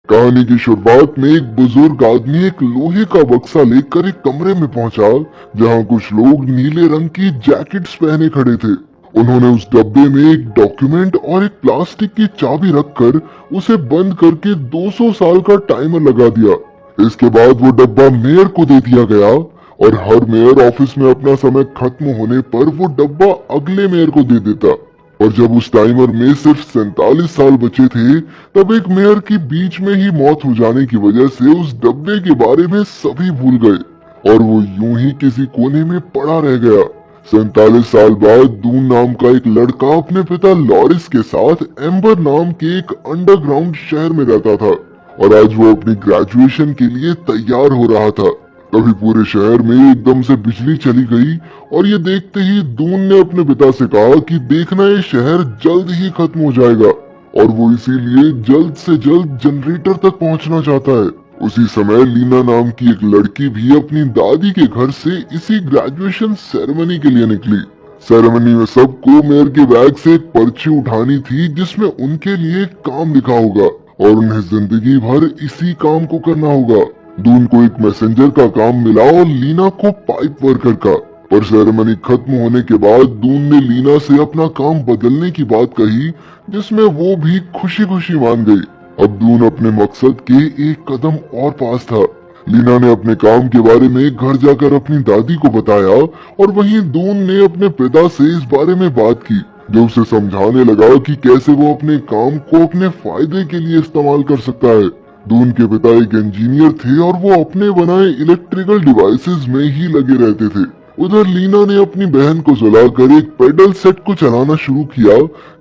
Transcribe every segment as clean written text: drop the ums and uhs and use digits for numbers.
कहानी की शुरुआत में एक बुजुर्ग आदमी एक लोहे का बक्सा लेकर एक कमरे में पहुंचा, जहां कुछ लोग नीले रंग की जैकेट्स पहने खड़े थे। उन्होंने उस डब्बे में एक डॉक्यूमेंट और एक प्लास्टिक की चाबी रखकर उसे बंद करके 200 साल का टाइमर लगा दिया। इसके बाद वो डब्बा मेयर को दे दिया गया और हर मेयर ऑफिस में अपना समय खत्म होने पर वो डब्बा अगले मेयर को दे देता। और जब उस टाइमर में सिर्फ 47 साल बचे थे, तब एक मेयर की बीच में ही मौत हो जाने की वजह से उस डब्बे के बारे में सभी भूल गए और वो यूं ही किसी कोने में पड़ा रह गया। 47 साल बाद दून नाम का एक लड़का अपने पिता लॉरिस के साथ एम्बर नाम के एक अंडरग्राउंड शहर में रहता था और आज वो अपनी ग्रेजुएशन के लिए तैयार हो रहा था। तभी पूरे शहर में एकदम से बिजली चली गई और ये देखते ही दून ने अपने पिता से कहा कि देखना ये शहर जल्द ही खत्म हो जाएगा और वो इसीलिए जल्द से जल्द जनरेटर तक पहुंचना चाहता है। उसी समय लीना नाम की एक लड़की भी अपनी दादी के घर से इसी ग्रेजुएशन सेरेमनी के लिए निकली। सेरेमनी में सबको मेयर के बैग से एक पर्ची उठानी थी जिसमें उनके लिए एक काम लिखा होगा और उन्हें जिंदगी भर इसी काम को करना होगा। दून को एक मैसेंजर का काम मिला और लीना को पाइप वर्कर का। पर सेरेमनी खत्म होने के बाद दून ने लीना से अपना काम बदलने की बात कही, जिसमें वो भी खुशी खुशी मान गई। अब दून अपने मकसद के एक कदम और पास था। लीना ने अपने काम के बारे में घर जाकर अपनी दादी को बताया और वहीं दून ने अपने पिता से इस बारे में बात की, जो उसे समझाने लगा कि कैसे वो अपने काम को अपने फायदे के लिए इस्तेमाल कर सकता है। दून के पिता एक इंजीनियर थे और वो अपने बनाए इलेक्ट्रिकल डिवाइसेस में ही लगे रहते थे। उधर लीना ने अपनी बहन को सुलाकर एक पेडल सेट को चलाना शुरू किया,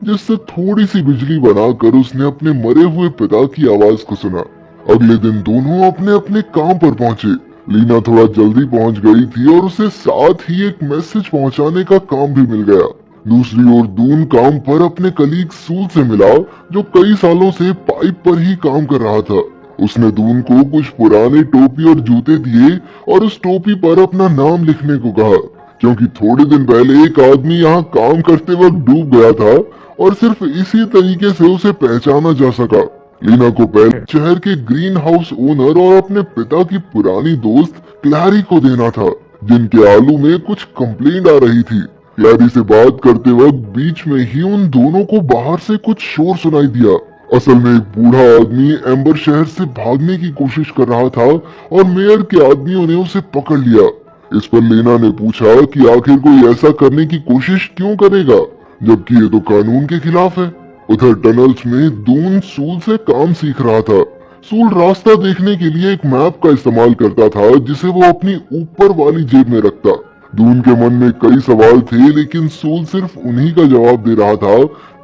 जिससे थोड़ी सी बिजली बनाकर उसने अपने मरे हुए पिता की आवाज को सुना। अगले दिन दोनों अपने अपने काम पर पहुंचे। लीना थोड़ा जल्दी पहुंच गई थी और उसे साथ ही एक मैसेज पहुंचाने का काम भी मिल गया। दूसरी ओर दून काम पर अपने कलीग सूल से मिला, जो कई सालों से पाइप पर ही काम कर रहा था। उसने दून को कुछ पुराने टोपी और जूते दिए और उस टोपी पर अपना नाम लिखने को कहा, क्योंकि थोड़े दिन पहले एक आदमी यहाँ काम करते वक्त डूब गया था और सिर्फ इसी तरीके से उसे पहचाना जा सका। लीना को पहले शहर के ग्रीन हाउस ओनर और अपने पिता की पुरानी दोस्त क्लैरी को देना था, जिनके आलू में कुछ कंप्लेंट आ रही थी। क्लैरी से बात करते वक्त बीच में ही उन दोनों को बाहर से कुछ शोर सुनाई दिया। असल में एक बूढ़ा आदमी एम्बर शहर से भागने की कोशिश कर रहा था और मेयर के आदमियों ने उसे पकड़ लिया। इस पर लीना ने पूछा कि आखिर कोई ऐसा करने की कोशिश क्यों करेगा, जबकि ये तो कानून के खिलाफ है। उधर टनल्स में दून सूल से काम सीख रहा था। सूल रास्ता देखने के लिए एक मैप का इस्तेमाल करता था, जिसे वो अपनी ऊपर वाली जेब में रखता। दून के मन में कई सवाल थे, लेकिन सूल सिर्फ उन्हीं का जवाब दे रहा था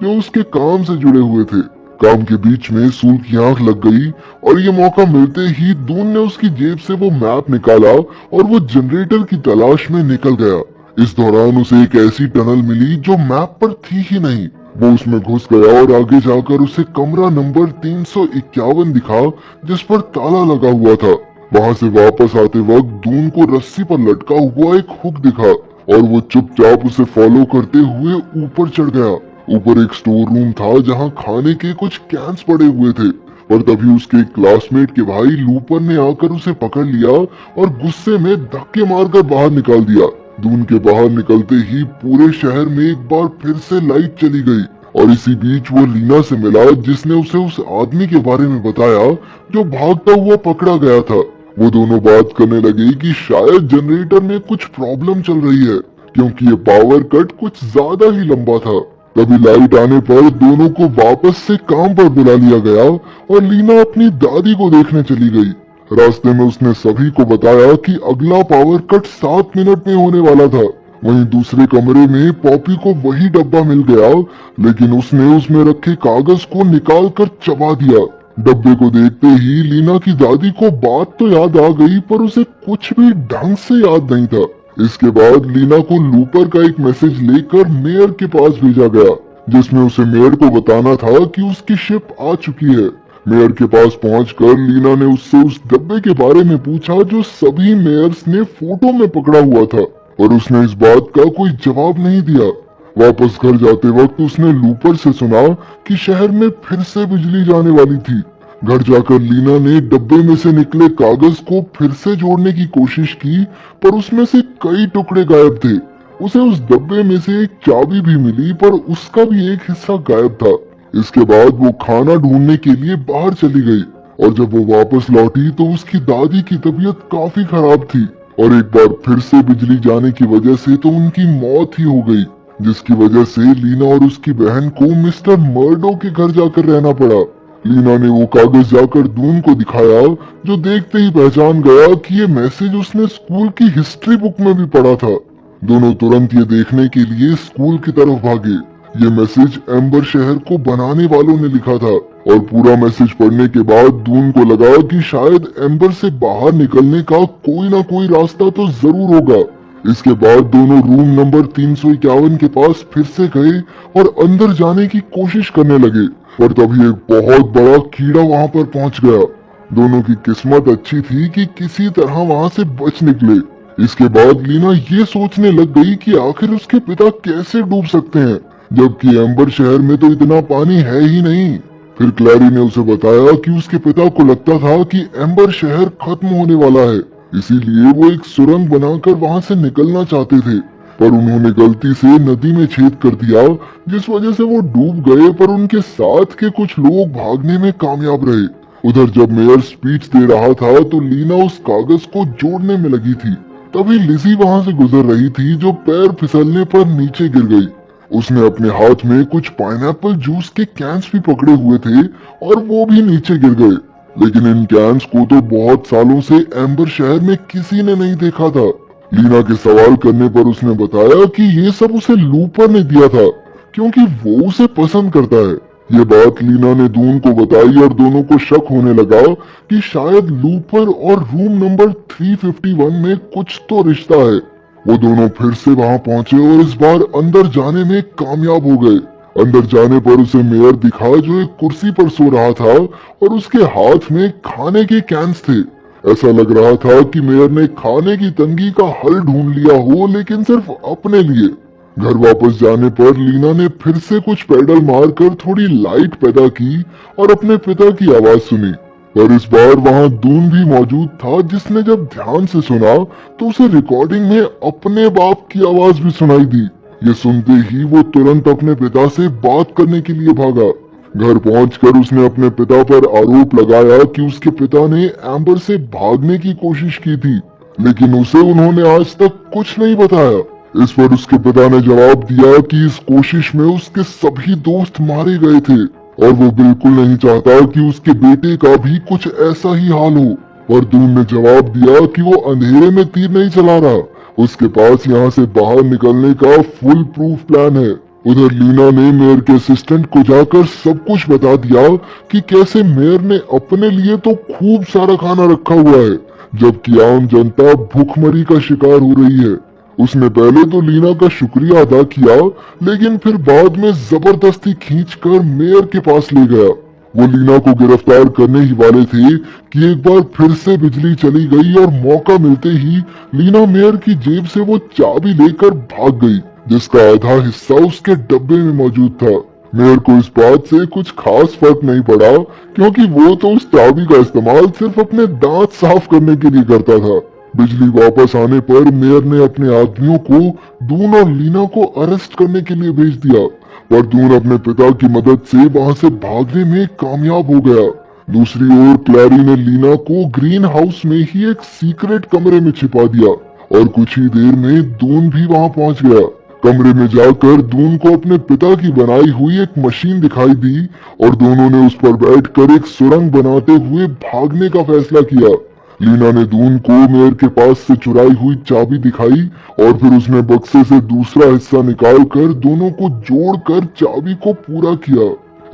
जो उसके काम से जुड़े हुए थे। काम के बीच में सूल की आंख लग गई और ये मौका मिलते ही दून ने उसकी जेब से वो मैप निकाला और वो जनरेटर की तलाश में निकल गया। इस दौरान उसे एक ऐसी टनल मिली जो मैप पर थी ही नहीं। वो उसमें घुस गया और आगे जाकर उसे कमरा नंबर 351 दिखा, जिस पर ताला लगा हुआ था। वहां से वापस आते वक्त दून को रस्सी पर लटका हुआ एक हुक दिखा और वो चुपचाप उसे फॉलो करते हुए ऊपर चढ़ गया। ऊपर एक स्टोर रूम था जहां खाने के कुछ कैंस पड़े हुए थे, पर तभी उसके क्लासमेट के भाई लूपर ने आकर उसे पकड़ लिया और गुस्से में धक्के मारकर बाहर निकाल दिया। दून के बाहर निकलते ही पूरे शहर में एक बार फिर से लाइट चली गई और इसी बीच वो लीना से मिला, जिसने उसे उस आदमी के बारे में बताया जो भागता हुआ पकड़ा गया था। वो दोनों बात करने लगे कि शायद जनरेटर में कुछ प्रॉब्लम चल रही है, क्योंकि ये पावर कट कुछ ज्यादा ही लंबा था। तभी लाइट आने पर दोनों को वापस से काम पर बुला लिया गया और लीना अपनी दादी को देखने चली गई। रास्ते में उसने सभी को बताया कि अगला पावर कट 7 मिनट में होने वाला था। वहीं दूसरे कमरे में पॉपी को वही डब्बा मिल गया, लेकिन उसने उसमें रखे कागज को निकाल कर चबा दिया। डब्बे को देखते ही लीना की दादी को बात तो याद आ गई, पर उसे कुछ भी ढंग से याद नहीं था। इसके बाद लीना को लूपर का एक मैसेज लेकर मेयर के पास भेजा गया, जिसमें उसे मेयर को बताना था कि उसकी शिप आ चुकी है। मेयर के पास पहुंचकर लीना ने उससे उस डब्बे के बारे में पूछा जो सभी मेयर्स ने फोटो में पकड़ा हुआ था, और उसने इस बात का कोई जवाब नहीं दिया। वापस घर जाते वक्त उसने लूपर से सुना कि शहर में फिर से बिजली जाने वाली थी, घर जाकर लीना ने डब्बे में से निकले कागज को फिर से जोड़ने की कोशिश की, पर उसमें से कई टुकड़े गायब थे। उसे उस डब्बे में से एक चाबी भी मिली, पर उसका भी एक हिस्सा गायब था। इसके बाद वो खाना ढूंढने के लिए बाहर चली गई, और जब वो वापस लौटी तो उसकी दादी की तबीयत काफी खराब थी, और एक बार फिर से बिजली जाने की वजह से तो उनकी मौत ही हो गई, जिसकी वजह से लीना और उसकी बहन को मिस्टर मर्डो के घर जाकर रहना पड़ा। लीना ने वो कागज जाकर दून को दिखाया, जो देखते ही पहचान गया कि ये मैसेज उसने स्कूल की हिस्ट्री बुक में भी पढ़ा था। दोनों तुरंत ये देखने के लिए स्कूल की तरफ भागे। ये मैसेज एम्बर शहर को बनाने वालों ने लिखा था, और पूरा मैसेज पढ़ने के बाद दून को लगा कि शायद एम्बर से बाहर निकलने का कोई ना कोई रास्ता तो जरूर होगा। इसके बाद दोनों रूम नंबर 351 के पास फिर से गए और अंदर जाने की कोशिश करने लगे, पर तभी एक बहुत बड़ा कीड़ा वहां पर पहुंच गया। दोनों की किस्मत अच्छी थी कि किसी तरह वहां से बच निकले। इसके बाद लीना ये सोचने लग गई कि आखिर उसके पिता कैसे डूब सकते हैं, जबकि एम्बर शहर में तो इतना पानी है ही नहीं। फिर क्लैरी ने उसे बताया कि उसके पिता को लगता था कि एम्बर शहर खत्म होने वाला है, इसीलिए वो एक सुरंग बनाकर वहां से निकलना चाहते थे, पर उन्होंने गलती से नदी में छेद कर दिया, जिस वजह से वो डूब गए, पर उनके साथ के कुछ लोग भागने में कामयाब रहे। उधर जब मेयर स्पीच दे रहा था तो लीना उस कागज को जोड़ने में लगी थी। तभी लिजी वहां से गुजर रही थी, जो पैर फिसलने पर नीचे गिर गई। उसने अपने हाथ में कुछ पाइनएप्पल जूस के कैंस भी पकड़े हुए थे, और वो भी नीचे गिर गए। लेकिन इन कैंस को तो बहुत सालों से एम्बर शहर में किसी ने नहीं देखा था। लीना के सवाल करने पर उसने बताया कि ये सब उसे लूपर ने दिया था, क्योंकि वो उसे पसंद करता है। ये बात लीना ने दून को बताई, और दोनों को शक होने लगा कि शायद लूपर और रूम नंबर 351 में कुछ तो रिश्ता है। वो दोनों फिर से वहां पहुंचे और इस बार अंदर जाने में कामयाब हो गए। अंदर जाने पर उसे मेयर दिखा, जो एक कुर्सी पर सो रहा था, और उसके हाथ में खाने के कैंस थे। ऐसा लग रहा था कि मेयर ने खाने की तंगी का हल ढूंढ लिया हो, लेकिन सिर्फ अपने लिए। घर वापस जाने पर लीना ने फिर से कुछ पैडल मारकर थोड़ी लाइट पैदा की और अपने पिता की आवाज सुनी, पर इस बार वहां दून भी मौजूद था, जिसने जब ध्यान से सुना तो उसे रिकॉर्डिंग में अपने बाप की आवाज भी सुनाई दी। ये सुनते ही वो तुरंत अपने पिता से बात करने के लिए भागा। घर पहुंचकर उसने अपने पिता पर आरोप लगाया कि उसके पिता ने एम्बर से भागने की कोशिश की थी, लेकिन उसे उन्होंने आज तक कुछ नहीं बताया। इस पर उसके पिता ने जवाब दिया कि इस कोशिश में उसके सभी दोस्त मारे गए थे, और वो बिल्कुल नहीं चाहता कि उसके बेटे का भी कुछ ऐसा ही हाल हो। पर दून ने जवाब दिया कि वो अंधेरे में तीर नहीं चला रहा, उसके पास यहाँ से बाहर निकलने का फुल प्रूफ प्लान है। उधर लीना ने मेयर के असिस्टेंट को जाकर सब कुछ बता दिया कि कैसे मेयर ने अपने लिए तो खूब सारा खाना रखा हुआ है, जबकि आम जनता भूखमरी का शिकार हो रही है। उसने पहले तो लीना का शुक्रिया अदा किया, लेकिन फिर बाद में जबरदस्ती खींचकर मेयर के पास ले गया। वो लीना को गिरफ्तार करने ही वाले थे कि एक बार फिर से बिजली चली गई, और मौका मिलते ही लीना मेयर की जेब से वो चाबी लेकर भाग गई, जिसका आधा हिस्सा उसके डब्बे में मौजूद था। मेयर को इस बात से कुछ खास फर्क नहीं पड़ा, क्योंकि वो तो उस चाबी का इस्तेमाल सिर्फ अपने दांत साफ करने के लिए करता था। बिजली वापस आने पर मेयर ने अपने आदमियों को दून और लीना को अरेस्ट करने के लिए भेज दिया, पर दून अपने पिता की मदद से वहां से भागने में कामयाब हो गया। दूसरी ओर क्लैरी ने लीना को ग्रीन हाउस में ही एक सीक्रेट कमरे में छिपा दिया, और कुछ ही देर में दून भी वहां पहुंच गया। कमरे में जाकर दून को अपने पिता की बनाई हुई एक मशीन दिखाई दी, और दोनों ने उस पर बैठकर एक सुरंग बनाते हुए भागने का फैसला किया। लीना ने दून को मेयर के पास से चुराई हुई चाबी दिखाई, और फिर उसने बक्से से दूसरा हिस्सा निकालकर दोनों को जोड़कर चाबी को पूरा किया।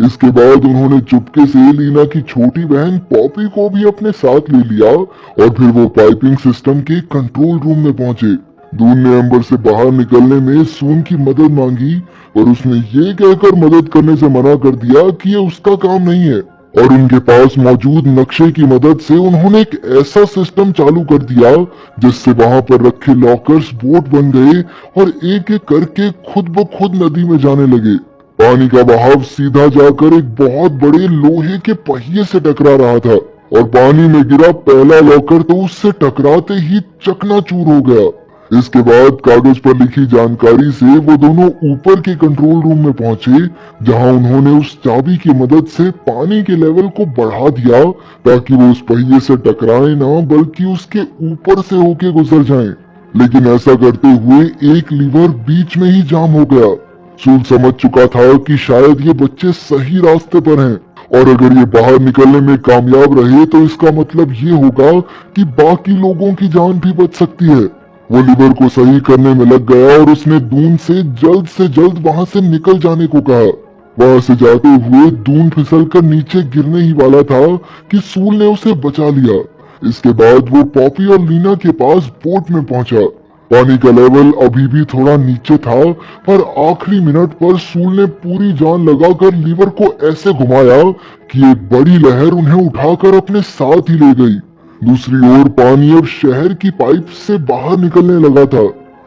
इसके बाद उन्होंने चुपके से लीना की छोटी बहन पॉपी को भी अपने साथ ले लिया, और फिर वो पाइपिंग सिस्टम के कंट्रोल रूम में पहुंचे। दून ने एम्बर से बाहर निकलने में सून की मदद मांगी, पर उसने ये कहकर मदद करने से मना कर दिया कि ये उसका काम नहीं है, और उनके पास मौजूद नक्शे की मदद से उन्होंने एक ऐसा सिस्टम चालू कर दिया जिससे वहां पर रखे लॉकर्स बोट बन गए और एक एक करके खुद ब खुद नदी में जाने लगे। पानी का बहाव सीधा जाकर एक बहुत बड़े लोहे के पहिए से टकरा रहा था और पानी में गिरा पहला लॉकर तो उससे टकराते ही चकनाचूर हो गया। इसके बाद कागज पर लिखी जानकारी से वो दोनों ऊपर के कंट्रोल रूम में पहुंचे, जहां उन्होंने उस चाबी की मदद से पानी के लेवल को बढ़ा दिया ताकि वो उस पहिए से टकराए ना बल्कि उसके ऊपर से होके गुजर जाएं। लेकिन ऐसा करते हुए एक लीवर बीच में ही जाम हो गया। सूल समझ चुका था कि शायद ये बच्चे सही रास्ते पर हैं और अगर ये बाहर निकलने में कामयाब रहे तो इसका मतलब ये होगा कि बाकी लोगों की जान भी बच सकती है। वो लीवर को सही करने में लग गया और उसने दून से जल्द वहां से निकल जाने को कहा। वहां से जाते हुए दून फिसलकर नीचे गिरने ही वाला था कि सूल ने उसे बचा लिया। इसके बाद वो पॉपी और लीना के पास बोट में पहुंचा। पानी का लेवल अभी भी थोड़ा नीचे था, पर आखिरी मिनट पर सूल ने पूरी जान लगाकर लीवर को ऐसे घुमाया कि एक बड़ी लहर उन्हें उठाकर अपने साथ ही ले गई। दूसरी ओर पानी अब शहर की पाइप से बाहर निकलने लगा था।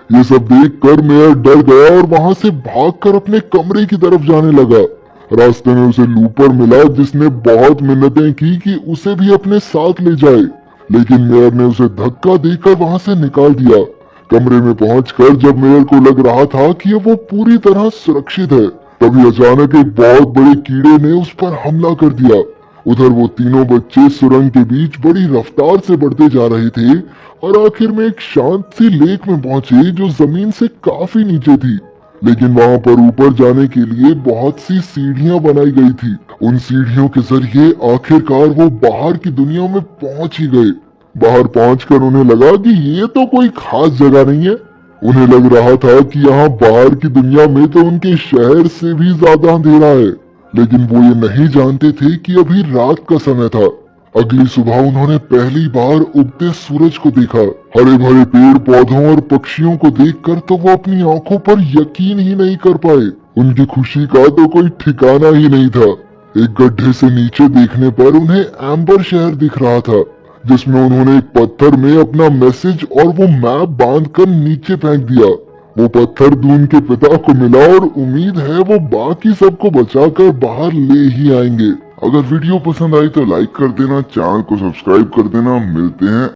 ये सब देखकर मेयर डर गया और वहां से भागकर अपने कमरे की तरफ जाने लगा। रास्ते में उसे लूपर मिला जिसने बहुत मिन्नतें की कि उसे भी अपने साथ ले जाए, लेकिन मेयर ने उसे धक्का देकर वहां से निकाल दिया। कमरे में पहुंचकर जब मेयर को लग रहा था कि अब वो पूरी तरह सुरक्षित है, तभी अचानक एक बहुत बड़े कीड़े ने उस पर हमला कर दिया। उधर वो तीनों बच्चे सुरंग के बीच बड़ी रफ्तार से बढ़ते जा रहे थे और आखिर में एक शांत सी लेक में पहुंचे जो जमीन से काफी नीचे थी। लेकिन वहां पर ऊपर जाने के लिए बहुत सी सीढ़ियां बनाई गई थी। उन सीढ़ियों के जरिए आखिरकार वो बाहर की दुनिया में पहुंच ही गए। बाहर पहुंचकर उन्हें लगा कि ये तो कोई खास जगह नहीं है। उन्हें लग रहा था कि यहाँ बाहर की दुनिया में तो उनके शहर से भी ज्यादा अंधेरा है, लेकिन वो ये नहीं जानते थे कि अभी रात का समय था। अगली सुबह उन्होंने पहली बार उगते सूरज को देखा। हरे भरे पेड़ पौधों और पक्षियों को देखकर तो वो अपनी आंखों पर यकीन ही नहीं कर पाए। उनकी खुशी का तो कोई ठिकाना ही नहीं था। एक गड्ढे से नीचे देखने पर उन्हें एम्बर शहर दिख रहा था, जिसमें उन्होंने एक पत्थर में अपना मैसेज और वो मैप बांधकर नीचे फेंक दिया। वो पत्थर दून के पिता को मिला और उम्मीद है वो बाकी सबको बचाकर बाहर ले ही आएंगे। अगर वीडियो पसंद आई तो लाइक कर देना, चैनल को सब्सक्राइब कर देना। मिलते हैं